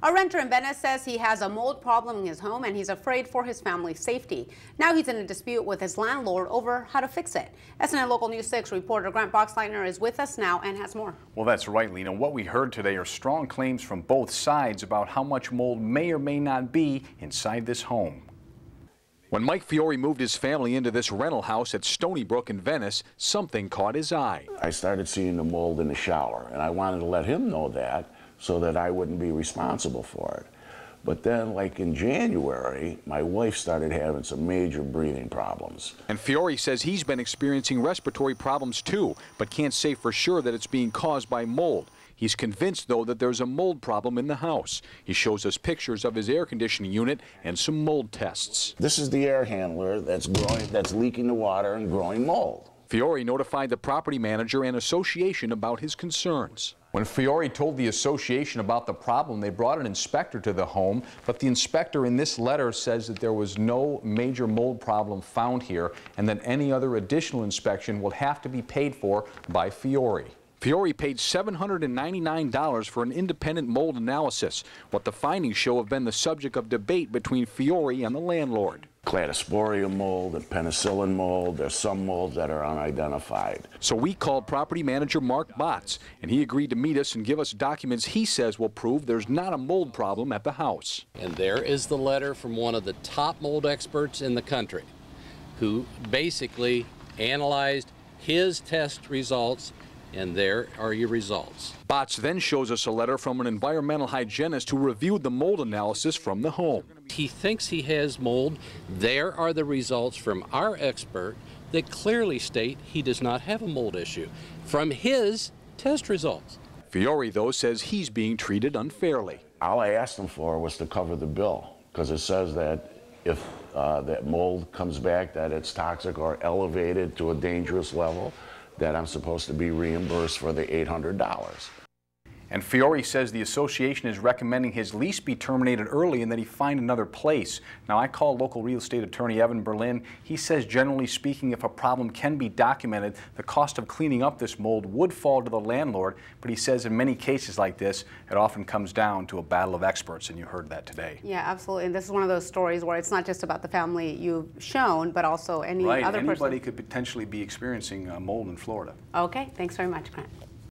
A renter in Venice says he has a mold problem in his home and he's afraid for his family's safety. Now he's in a dispute with his landlord over how to fix it. SNN Local News 6 reporter Grant Boxleitner is with us now and has more. Well, that's right, Lena. What we heard today are strong claims from both sides about how much mold may or may not be inside this home. When Mike Fiore moved his family into this rental house at Stony Brook in Venice, something caught his eye. I started seeing the mold in the shower, and I wanted to let him know that so that I wouldn't be responsible for it. But then, like in January, my wife started having some major breathing problems. And Fiore says he's been experiencing respiratory problems too, but can't say for sure that it's being caused by mold. He's convinced, though, that there's a mold problem in the house. He shows us pictures of his air conditioning unit and some mold tests. This is the air handler that's leaking the water and growing mold. Fiore notified the property manager and association about his concerns. When Fiore told the association about the problem, they brought an inspector to the home, but the inspector in this letter says that there was no major mold problem found here and that any other additional inspection will have to be paid for by Fiore. Fiore paid $799 for an independent mold analysis. What the findings show have been the subject of debate between Fiore and the landlord. Cladosporium mold and penicillin mold. There's some molds that are unidentified. So we called property manager Mark Botts, and he agreed to meet us and give us documents he says will prove there's not a mold problem at the house. And there is the letter from one of the top mold experts in the country who basically analyzed his test results, and there are your results. Botts then shows us a letter from an environmental hygienist who reviewed the mold analysis from the home. He thinks he has mold. There are the results from our expert that clearly state he does not have a mold issue from his test results. Fiore, though, says he's being treated unfairly. All I asked him for was to cover the bill, because it says that if that mold comes back, that it's toxic or elevated to a dangerous level, that I'm supposed to be reimbursed for the $800. And Fiore says the association is recommending his lease be terminated early and that he find another place. Now, I called local real estate attorney Evan Berlin. He says, generally speaking, if a problem can be documented, the cost of cleaning up this mold would fall to the landlord. But he says in many cases like this, it often comes down to a battle of experts, and you heard that today. Yeah, absolutely. And this is one of those stories where it's not just about the family you've shown, but also any other person. Anybody could potentially be experiencing mold in Florida. Okay, thanks very much, Grant.